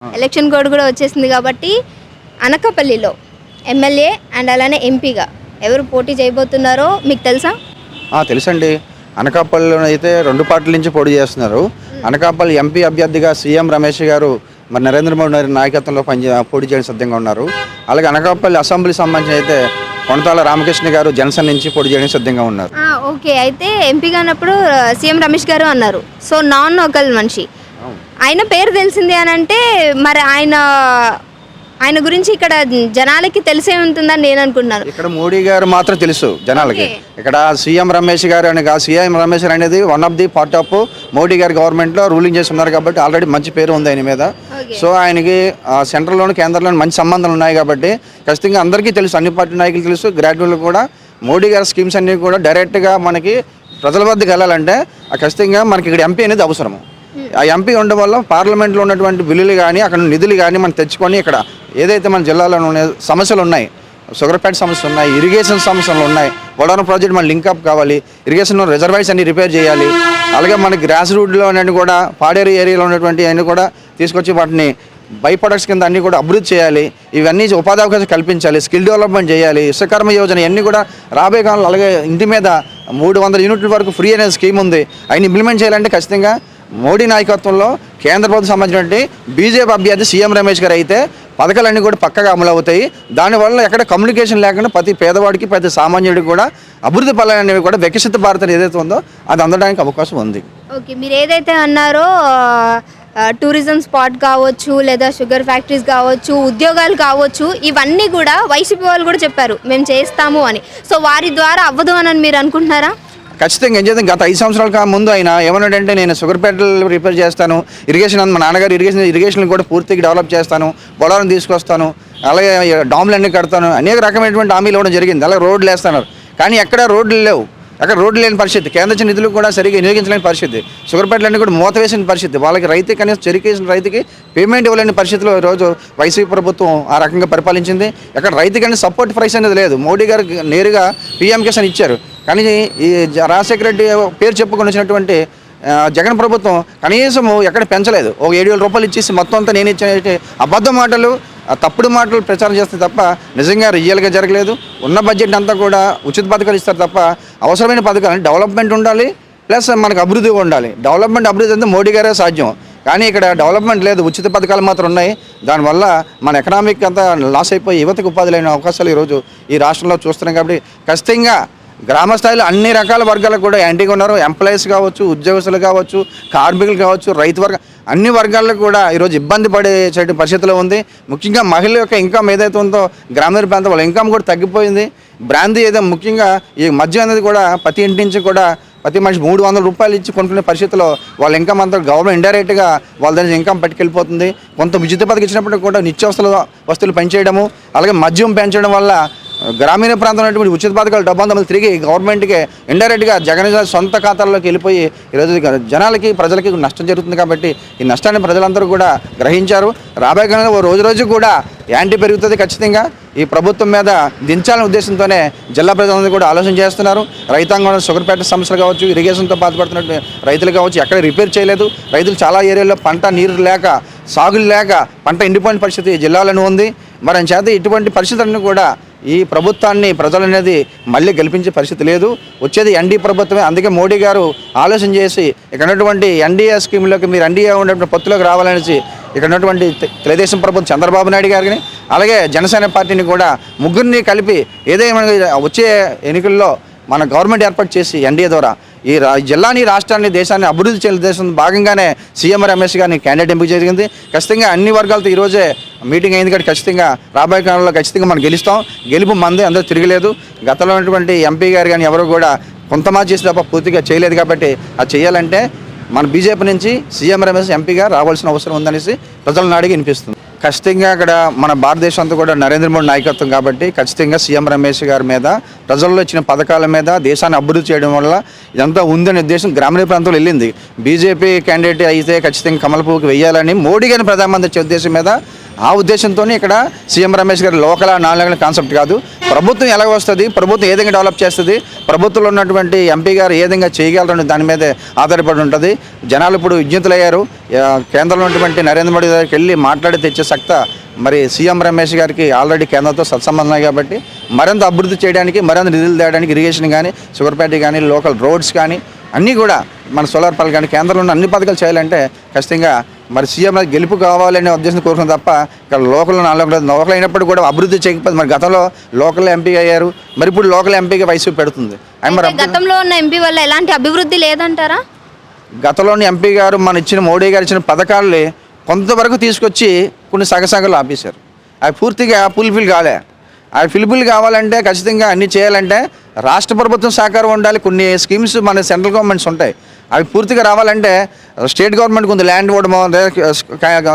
ఆ! Election code కూడా వచ్చేసింది కాబట్టి అనకాపల్లిలో ఎమ్మెల్యే అండ్ అలానే ఎంపీగా ఎవరు పోటీ చేయబోతున్నారో మీకు తెలుసా? తెలుసండి. అనకాపల్లిలో అయితే 2 పార్టీల నుంచి పోటీ చేస్తున్నారు. అనకాపల్లి ఎంపీ అభ్యర్థిగా సీఎం రమేష్ గారు మరి నరేంద్ర మోడీ గారి నాయకత్వంలో పోటీ చేయడానికి సిద్ధంగా ఉన్నారు. అలాగే అనకాపల్లి అసెంబ్లీ సంబంధించి అయితే కొనతాల రామకృష్ణ గారు జనసేన నుంచి పోటీ చేయడానికి సిద్ధంగా ఉన్నారు. ఓకే. అయితే ఎంపీగా అన్నప్పుడు సీఎం రమేష్ గారు అన్నారు. సో నాన్ లోకల్ మనిషి ఆయన పేరు తెలిసింది అని అంటే మరి ఆయన గురించి ఇక్కడ జనాలకి తెలిసే ఉంటుందని నేను అనుకుంటున్నాను. ఇక్కడ మోడీ గారు మాత్రం తెలుసు జనాలకి. ఇక్కడ సీఎం రమేష్ గారు అని కాదు, సీఎం రమేష్ గారు అనేది one of the part of Modi గారి గవర్నమెంట్లో రూలింగ్ చేస్తున్నారు కాబట్టి ఆల్రెడీ మంచి పేరు ఉంది ఆయన మీద. సో ఆయనకి సెంట్రల్లోని కేంద్రంలోని మంచి సంబంధాలు ఉన్నాయి కాబట్టి ఖచ్చితంగా అందరికీ తెలుసు, అన్ని పార్టీ నాయకులు తెలుసు. గ్రాడ్యుయేట్లు కూడా మోడీ గారి స్కీమ్స్ అన్నీ కూడా డైరెక్ట్గా మనకి ప్రజల వద్దకు వెళ్ళాలంటే ఖచ్చితంగా మనకి ఇక్కడ ఎంపీ అనేది అవసరము. ఆ ఎంపీ ఉండడం వల్ల పార్లమెంట్లో ఉన్నటువంటి బిల్లులు కానీ అక్కడ నిధులు కానీ మనం తెచ్చుకొని ఇక్కడ ఏదైతే మన జిల్లాలో ఉన్న సమస్యలు ఉన్నాయి, షుగర్పేట సమస్యలు ఉన్నాయి, ఇరిగేషన్ సమస్యలు ఉన్నాయి, పోలవరం ప్రాజెక్ట్ మన లింకప్ కావాలి, ఇరిగేషన్ రిజర్వాయర్స్ అన్ని రిపేర్ చేయాలి. అలాగే మన గ్రాస్ రూట్లో అన్నీ కూడా పాడేరు ఏరియాలో ఉన్నటువంటి అన్నీ కూడా తీసుకొచ్చి వాటిని బై ప్రొడక్ట్స్ కింద అన్నీ కూడా అభివృద్ధి చేయాలి. ఇవన్నీ ఉపాధి అవకాశం కల్పించాలి, స్కిల్ డెవలప్మెంట్ చేయాలి, విశ్వకర్మ యోజన ఇవన్నీ కూడా రాబోయే కాలంలో. అలాగే ఇంటి మీద 300 యూనిట్ల వరకు ఫ్రీ అనే స్కీమ్ ఉంది. అయినా ఇంప్లిమెంట్ చేయాలంటే ఖచ్చితంగా మోడీ నాయకత్వంలో కేంద్ర ప్రభుత్వం సంబంధించినటువంటి బీజేపీ అభ్యర్థి సీఎం రమేష్ గారు అయితే పథకాలన్నీ కూడా పక్కగా అమలు అవుతాయి. దానివల్ల ఎక్కడ కమ్యూనికేషన్ లేకుండా ప్రతి పేదవాడికి ప్రతి సామాన్యుడికి కూడా అభివృద్ధి ఫలాలు అనేవి కూడా వికసిత భారత్ ఏదైతే ఉందో అది అందడానికి అవకాశం ఉంది. ఓకే. మీరు ఏదైతే అన్నారో టూరిజం స్పాట్ కావచ్చు, లేదా షుగర్ ఫ్యాక్టరీస్ కావచ్చు, ఉద్యోగాలు కావచ్చు, ఇవన్నీ కూడా వైసీపీ వాళ్ళు కూడా చెప్పారు మేము చేస్తాము అని. సో వారి ద్వారా అవ్వదు అని మీరు అనుకుంటున్నారా? ఖచ్చితంగా ఏం చేద్దాం. గత 5 సంవత్సరాల ముందు ఆయన ఏమన్నాడంటే నేను షుగర్పేటలు రిపేర్ చేస్తాను, ఇరిగేషన్ మా నాన్నగారు ఇరిగేషన్ కూడా పూర్తిగా డెవలప్ చేస్తాను, పోలవరం తీసుకొస్తాను, అలాగే డామ్లు అన్నీ కడతాను, అనేక రకమైనటువంటి హామీలు ఇవ్వడం జరిగింది. అలాగే రోడ్లు వేస్తున్నారు. కానీ ఎక్కడ రోడ్లు లేవు, అక్కడ రోడ్లు లేని పరిస్థితి, కేంద్ర నిధులు కూడా సరిగ్గా వినియోగించలేని పరిస్థితి, షుగర్పేటలన్నీ కూడా మూత వేసిన పరిస్థితి, వాళ్ళకి రైతు కనీసం చెరికేసిన రైతుకి పేమెంట్ ఇవ్వలేని పరిస్థితిలో ఈరోజు వైసీపీ ప్రభుత్వం ఆ రకంగా పరిపాలించింది. ఎక్కడ రైతు కానీ సపోర్ట్ ప్రైస్ అనేది లేదు. మోడీ గారు నేరుగా పీఎం కిసాన్ ఇచ్చారు, కానీ ఈ రాజశేఖర రెడ్డి పేరు చెప్పుకొని వచ్చినటువంటి జగన్ ప్రభుత్వం కనీసం ఎక్కడ పెంచలేదు. ఒక 7,000 రూపాయలు ఇచ్చేసి మొత్తం అంతా నేను ఇచ్చే అబద్ధ మాటలు, తప్పుడు మాటలు ప్రచారం చేస్తే తప్ప నిజంగా రియల్గా జరగలేదు. ఉన్న బడ్జెట్ అంతా కూడా ఉచిత పథకాలు ఇస్తారు తప్ప అవసరమైన పథకాలు డెవలప్మెంట్ ఉండాలి, ప్లస్ మనకు అభివృద్ధి ఉండాలి. అభివృద్ధి అంతా మోడీ గారే సాధ్యం. కానీ ఇక్కడ డెవలప్మెంట్ లేదు, ఉచిత పథకాలు మాత్రం ఉన్నాయి. దానివల్ల మన ఎకనామిక్ అంతా లాస్ అయిపోయి యువతకు ఉపాధి లేని అవకాశాలు ఈరోజు ఈ రాష్ట్రంలో చూస్తున్నాం. కాబట్టి ఖచ్చితంగా గ్రామ స్థాయిలో అన్ని రకాల వర్గాలకు కూడా యాంటీగా ఉన్నారు. ఎంప్లాయీస్ కావచ్చు, ఉద్యోగస్తులు కావచ్చు, కార్మికులు కావచ్చు, రైతు వర్గం అన్ని వర్గాలకు కూడా ఈరోజు ఇబ్బంది పడే పరిస్థితిలో ఉంది. ముఖ్యంగా మహిళల యొక్క ఇన్కమ్ ఏదైతే ఉందో గ్రామీణ ప్రాంతం వాళ్ళ ఇన్కమ్ కూడా తగ్గిపోయింది. బ్రాందీ ఏదో ముఖ్యంగా ఈ మద్యం అనేది కూడా ప్రతి ఇంటి నుంచి కూడా ప్రతి మనిషి 300 రూపాయలు ఇచ్చి కొనుక్కునే పరిస్థితిలో వాళ్ళ ఇన్కమ్ అంతా గవర్నమెంట్ ఇండైరెక్ట్గా వాళ్ళ దగ్గర ఇన్కమ్ పట్టుకెళ్ళిపోతుంది. కొంత ఉచిత పథకం ఇచ్చినప్పటికీ కూడా నిత్యావసర వస్తువులు పెంచేయడము, అలాగే మద్యం పెంచడం వల్ల గ్రామీణ ప్రాంతంలో ఉన్నటువంటి ఉచిత పథకాలు డబ్బంతా తిరిగి గవర్నమెంట్కి ఇండైరెక్ట్గా జగన్ సొంత ఖాతాల్లోకి వెళ్ళిపోయి ఈరోజు జనాలకి ప్రజలకి నష్టం జరుగుతుంది. కాబట్టి ఈ నష్టాన్ని ప్రజలందరూ కూడా గ్రహించారు. రాబోయే కాలంలో రోజు కూడా యాంటీ పెరుగుతుంది. ఖచ్చితంగా ఈ ప్రభుత్వం మీద దించాలనే ఉద్దేశంతోనే జిల్లా ప్రజలందరూ కూడా ఆలోచన చేస్తున్నారు. రైతాంగంలో షుగర్పేట సమస్యలు కావచ్చు, ఇరిగేషన్తో బాధపడుతున్న రైతులు కావచ్చు, ఎక్కడ రిపేర్ చేయలేదు. రైతులు చాలా ఏరియాలో పంట నీరు లేక, సాగులు లేక పంట ఎండిపోయిన పరిస్థితి జిల్లాలోనే ఉంది. మరి అని చేత ఇటువంటి పరిస్థితులను కూడా ఈ ప్రభుత్వాన్ని ప్రజలు అనేది మళ్ళీ గెలిపించే పరిస్థితి లేదు. వచ్చేది ఎన్డీఏ ప్రభుత్వమే. అందుకే మోడీ గారు ఆలోచన చేసి ఇక్కడ ఉన్నటువంటి ఎన్డీఏ స్కీమ్లోకి మీరు ఎన్డీఏ ఉన్నటువంటి పొత్తులోకి రావాలనేసి ఇక్కడ ఉన్నటువంటి తెలుగుదేశం ప్రభుత్వం చంద్రబాబు నాయుడు గారిని అలాగే జనసేన పార్టీని కూడా ముగ్గురిని కలిపి ఏదైనా వచ్చే ఎన్నికల్లో మన గవర్నమెంట్ ఏర్పాటు చేసి ఎన్డీఏ ద్వారా ఈ జిల్లాని, రాష్ట్రాన్ని, దేశాన్ని అభివృద్ధి చేసే దేశం భాగంగానే సీఎం రమేష్ గారిని క్యాండిడేట్ ఎంపిక జరిగింది. ఖచ్చితంగా అన్ని వర్గాలతో ఈరోజే మీటింగ్ అయింది కాబట్టి ఖచ్చితంగా రాబోయే కాలంలో ఖచ్చితంగా మనం గెలుస్తాం. గెలుపు మందే, అందరూ తిరగలేదు. గతంలో ఉన్నటువంటి ఎంపీ గారు కానీ ఎవరు కూడా కొంతమంది చేసి తప్ప పూర్తిగా చేయలేదు. కాబట్టి అది చేయాలంటే మన బీజేపీ నుంచి సీఎం రమేష్ ఎంపీగా రావాల్సిన అవసరం ఉందనేసి ప్రజలను అడిగి వినిపిస్తుంది. ఖచ్చితంగా అక్కడ మన భారతదేశం అంతా కూడా నరేంద్ర మోడీ నాయకత్వం కాబట్టి ఖచ్చితంగా సీఎం రమేష్ గారి మీద, ప్రజల్లో ఇచ్చిన పథకాల మీద, దేశాన్ని అభివృద్ధి చేయడం వల్ల ఇదంతా ఉందనే ఉద్దేశం గ్రామీణ ప్రాంతంలో వెళ్ళింది. బీజేపీ క్యాండిడేట్ అయితే ఖచ్చితంగా కమల పువ్వుకి వెయ్యాలని మోడీ గారిని ప్రధానమంత్రి ఉద్దేశం మీద ఆ ఉద్దేశంతోనే ఇక్కడ సీఎం రమేష్ గారు లోకల్ నాన్ కాన్సెప్ట్ కాదు, ప్రభుత్వం ఎలా వస్తుంది, ప్రభుత్వం ఏ విధంగా డెవలప్ చేస్తుంది, ప్రభుత్వంలో ఉన్నటువంటి ఎంపీ గారు ఏ విధంగా చేయగలరని దాని మీదే ఆధారపడి ఉంటుంది. జనాలు ఇప్పుడు విజ్ఞతలయ్యారు. కేంద్రంలో ఉన్నటువంటి నరేంద్ర మోడీ గారికి వెళ్ళి మాట్లాడి తెచ్చే సక్త మరి సీఎం రమేష్ గారికి ఆల్రెడీ కేంద్రంతో సత్సంబంధం కాబట్టి మరింత అభివృద్ధి చేయడానికి, మరింత నిధులు తేయడానికి ఇరిగేషన్ కానీ, షుగర్పేట కానీ, లోకల్ రోడ్స్ కానీ అన్నీ కూడా మన సోలార్ ప్యానల్ కానీ కేంద్రంలో ఉన్న అన్ని పథకాలు చేయాలంటే ఖచ్చితంగా మరి సీఎం గెలుపు కావాలనే ఉద్దేశం కోరుకున్నాం తప్ప ఇక్కడ లోకల్ అయినప్పుడు కూడా అభివృద్ధి చేయకపోతే మరి గతంలో లోకల్ ఎంపీ అయ్యారు, మరి ఇప్పుడు లోకల్ ఎంపీగా వయసు పెడుతుంది. గతంలో ఉన్న ఎంపీ వల్ల ఎలాంటి అభివృద్ధి లేదంటారా? గతంలోని ఎంపీ గారు మన ఇచ్చిన మోడీ గారు ఇచ్చిన పథకాలని కొంతవరకు తీసుకొచ్చి కొన్ని సగసగలు ఆపేశారు. అవి పూర్తిగా ఫుల్ఫిల్ కాలే. అవి ఫుల్ఫిల్ కావాలంటే ఖచ్చితంగా అన్నీ చేయాలంటే రాష్ట్ర ప్రభుత్వం సహకారం ఉండాలి. కొన్ని స్కీమ్స్ మన సెంట్రల్ గవర్నమెంట్స్ ఉంటాయి, అవి పూర్తిగా రావాలంటే స్టేట్ గవర్నమెంట్ కొంత ల్యాండ్ ఇవ్వడమో,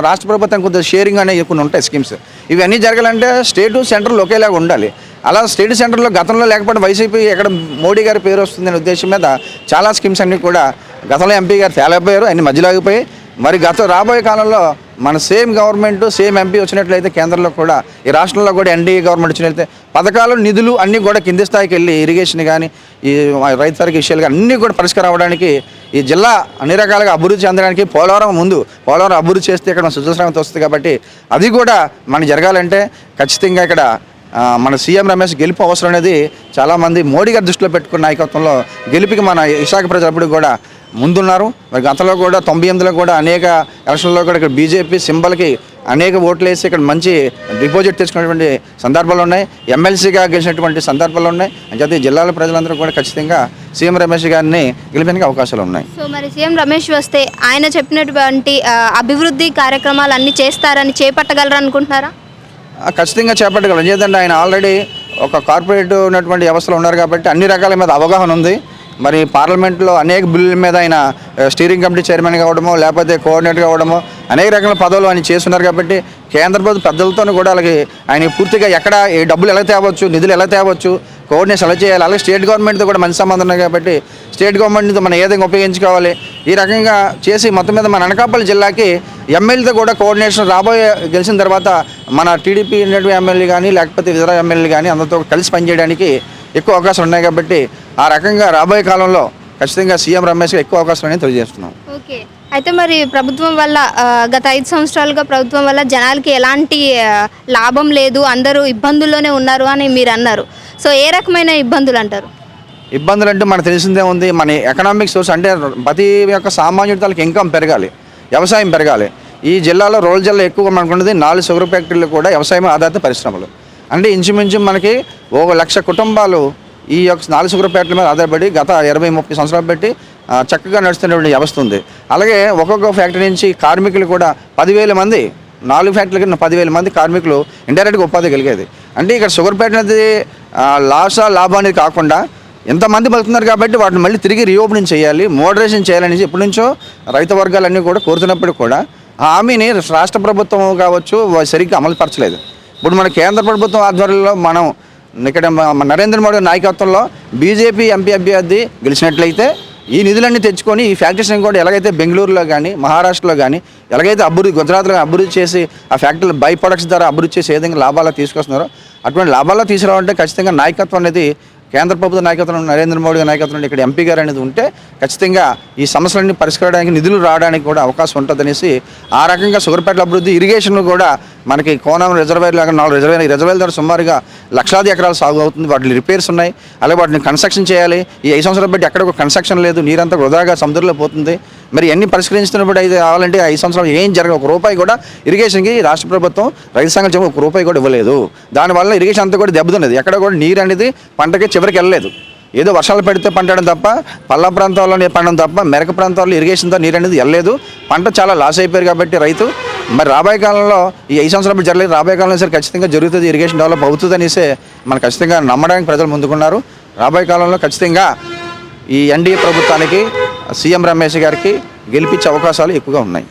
రాష్ట్ర ప్రభుత్వం కొంత షేరింగ్ అనేవి కొన్ని ఉంటాయి స్కీమ్స్. ఇవన్నీ జరగాలంటే స్టేటు సెంట్రల్ ఒకేలాగా ఉండాలి. అలా స్టేట్ సెంటర్లో గతంలో లేకపోతే వైసీపీ ఎక్కడ మోడీ గారి పేరు వస్తుందనే ఉద్దేశం మీద చాలా స్కీమ్స్ అన్నీ కూడా గతంలో ఎంపీ గారు తేలేకపోయారు, అన్ని మధ్యలో ఆగిపోయి. మరి రాబోయే కాలంలో మన సేమ్ గవర్నమెంట్ సేమ్ ఎంపీ వచ్చినట్లయితే కేంద్రంలో కూడా ఈ రాష్ట్రంలో కూడా ఎన్డీఏ గవర్నమెంట్ వచ్చినట్లయితే పథకాలు నిధులు అన్నీ కూడా కింది స్థాయికి వెళ్ళి ఇరిగేషన్ కానీ ఈ రైతు విషయాలు కానీ అన్నీ కూడా పరిష్కారం అవ్వడానికి ఈ జిల్లా అన్ని రకాలుగా అభివృద్ధి చెందడానికి పోలవరం అభివృద్ధి చేస్తే ఇక్కడ మన సుజశ్రామత వస్తుంది కాబట్టి అది కూడా మనకి జరగాలంటే ఖచ్చితంగా ఇక్కడ మన సీఎం రమేష్ గెలుపు అవసరం అనేది చాలామంది మోడీ గారి దృష్టిలో పెట్టుకున్న నాయకత్వంలో గెలుపుకి మన విశాఖ ప్రజలు కూడా ముందున్నారు. మరి గతంలో కూడా 98లో కూడా అనేక ఎలక్షన్లో కూడా ఇక్కడ బీజేపీ సింబల్కి అనేక ఓట్లు వేసి ఇక్కడ మంచి డిపాజిట్ తెచ్చుకున్నటువంటి సందర్భాలు ఉన్నాయి, ఎమ్మెల్సీగా గెలిచినటువంటి సందర్భాలు ఉన్నాయి. అంచేత ఈ జిల్లాల ప్రజలందరూ కూడా ఖచ్చితంగా సీఎం రమేష్ గారిని గెలిపేందుకు అవకాశాలు ఉన్నాయి. సో మరి సీఎం రమేష్ వస్తే ఆయన చెప్పినటువంటి అభివృద్ధి కార్యక్రమాలు అన్నీ చేపట్టగలరు అనుకుంటున్నారా? ఖచ్చితంగా చేపట్టగలరు. ఎందుకంటే ఆయన ఆల్రెడీ ఒక కార్పొరేట్ ఉన్నటువంటి వ్యవస్థలో ఉన్నారు కాబట్టి అన్ని రకాల మీద అవగాహన ఉంది. మరి పార్లమెంట్లో అనేక బిల్లుల మీద ఆయన స్టీరింగ్ కమిటీ చైర్మన్ కావడమో లేకపోతే కోఆర్డినేటర్ కావడమో అనేక రకాల పదవులు ఆయన చేస్తున్నారు కాబట్టి కేంద్ర ప్రభుత్వ పెద్దలతో కూడా ఆయన పూర్తిగా ఎక్కడ ఏ డబ్బులు ఎలా తేవచ్చు, నిధులు ఎలా తేవచ్చు, కోఆర్డినేషన్ ఎలా చేయాలి, అలాగే స్టేట్ గవర్నమెంట్తో కూడా మంచి సంబంధం ఉన్నాయి కాబట్టి స్టేట్ గవర్నమెంట్తో మనం ఏ విధంగా ఉపయోగించుకోవాలి ఈ రకంగా చేసి మొత్తం మీద మన అనకాపల్లి జిల్లాకి ఎమ్మెల్యేతో కూడా కోఆర్డినేషన్ గెలిచిన తర్వాత మన టీడీపీ ఎమ్మెల్యే కానీ లేకపోతే ఇతర ఎమ్మెల్యేలు కానీ అందరితో కలిసి పనిచేయడానికి ఎక్కువ అవకాశాలు ఉన్నాయి కాబట్టి ఆ రకంగా రాబోయే కాలంలో ఖచ్చితంగా సీఎం రమేష్గా ఎక్కువ అవకాశం అనేది తెలియజేస్తున్నాం. ఓకే, అయితే మరి ప్రభుత్వం వల్ల గత 5 సంవత్సరాలుగా ప్రభుత్వం వల్ల జనాలకి ఎలాంటి లాభం లేదు, అందరూ ఇబ్బందుల్లోనే ఉన్నారు అని మీరు అన్నారు. సో ఏ రకమైన ఇబ్బందులు అంటారు? ఇబ్బందులు అంటే మనకు తెలిసిందే ఉంది. మన ఎకనామిక్ సోర్స్ అంటే ప్రతి ఒక్క సామాన్యుడికి ఇన్కమ్ పెరగాలి, వ్యవసాయం పెరగాలి. ఈ జిల్లాలో రూరల్ జిల్లా ఎక్కువ మనకున్నది 4 షుగర్ ఫ్యాక్టరీలు కూడా వ్యవసాయం ఆధారిత పరిశ్రమలు. అంటే ఇంచుమించు మనకి 1,00,000 కుటుంబాలు ఈ యొక్క 4 షుగర్ ఫ్యాక్టరీల మీద ఆధారపడి గత 20-30 సంవత్సరాలు పెట్టి చక్కగా నడుస్తున్నటువంటి వ్యవస్థ ఉంది. అలాగే ఒక్కొక్క ఫ్యాక్టరీ నుంచి కార్మికులు కూడా 10,000 మంది, 4 ఫ్యాక్టరీలకి 10,000 మంది కార్మికులు ఇండైరెక్ట్గా ఉపాధి కలిగేది. అంటే ఇక్కడ షుగర్ ఫ్యాక్టరీ అనేది లాభం అనేది కాకుండా ఎంతమంది బతుకుతున్నారు కాబట్టి వాటిని మళ్ళీ తిరిగి రీఓపెనింగ్ చేయాలి, మోడరేషన్ చేయాలని ఎప్పటి నుంచో రైతు వర్గాలన్నీ కూడా కోరుతున్నప్పుడు కూడా ఆ హామీని రాష్ట్ర ప్రభుత్వం కావచ్చు సరిగ్గా అమలుపరచలేదు. ఇప్పుడు మన కేంద్ర ప్రభుత్వం ఆధ్వర్యంలో మనం ఇక్కడ నరేంద్ర మోడీ నాయకత్వంలో బీజేపీ ఎంపీ అభ్యర్థి గెలిచినట్లయితే ఈ నిధులన్నీ తెచ్చుకొని ఈ ఫ్యాక్టరీస్ని కూడా ఎలాగైతే బెంగళూరులో కానీ మహారాష్ట్రలో కానీ ఎలాగైతే గుజరాత్లో అభివృద్ధి చేసి ఆ ఫ్యాక్టరీలు బై ప్రొడక్ట్స్ ద్వారా అభివృద్ధి చేసి ఏ విధంగా లాభాలు తీసుకొస్తున్నారో అటువంటి లాభాల్లో తీసుకురావాలంటే ఖచ్చితంగా నాయకత్వం అనేది కేంద్ర ప్రభుత్వ నాయకత్వం నరేంద్ర మోడీ నాయకత్వం ఇక్కడ ఎంపీ గారు అనేది ఉంటే ఖచ్చితంగా ఈ సమస్యలన్నీ పరిష్కరించడానికి నిధులు రావడానికి కూడా అవకాశం ఉంటుందనేసి ఆ రకంగా షుగర్పేట అభివృద్ధి ఇరిగేషన్ కూడా మనకి కోనం రిజర్వేర్ లాగా 4 రిజర్వేర్ ద్వారా సుమారుగా లక్షలాది ఎకరాలు సాగు అవుతుంది. వాటి రిపేర్స్ ఉన్నాయి, అలాగే వాటిని కన్స్ట్రక్షన్ చేయాలి. ఈ 5 సంవత్సరాలు బట్టి ఎక్కడ ఒక కన్స్ట్రక్షన్ లేదు, నీరంతా వృధాగా సముద్రంలో పోతుంది. మరి ఎన్ని పరిష్కరించినప్పుడు అయితే కావాలంటే 5 సంవత్సరాలు ఏం జరగదు. ₹1 కూడా ఇరిగేషన్కి రాష్ట్ర ప్రభుత్వం రైతు సంఘం చెప్పి ₹1 కూడా ఇవ్వలేదు. దానివల్ల ఇరిగేషన్ అంతా కూడా దెబ్బతున్నది. ఎక్కడ కూడా నీరు అనేది పంటకి చివరికి వెళ్ళలేదు. ఏదో వర్షాలు పడితే పంటడం తప్ప పల్ల ప్రాంతాల్లో పండడం తప్ప మెరక ప్రాంతాల్లో ఇరిగేషన్తో నీరు అనేది వెళ్ళలేదు. పంట చాలా లాస్ అయిపోయారు కాబట్టి రైతు మరి రాబోయే కాలంలో ఈ 5 సంవత్సరాలు జరగలేదు, రాబోయే కాలంలో సరే ఖచ్చితంగా జరుగుతుంది, ఇరిగేషన్ డెవలప్ అవుతుంది అనేసి మనం ఖచ్చితంగా నమ్మడానికి ప్రజలు ముందుకున్నారు. రాబోయే కాలంలో ఖచ్చితంగా ఈ ఎన్డీఏ ప్రభుత్వానికి సీఎం రమేష్ గారికి గెలిపించే అవకాశాలు ఎక్కువగా ఉన్నాయి.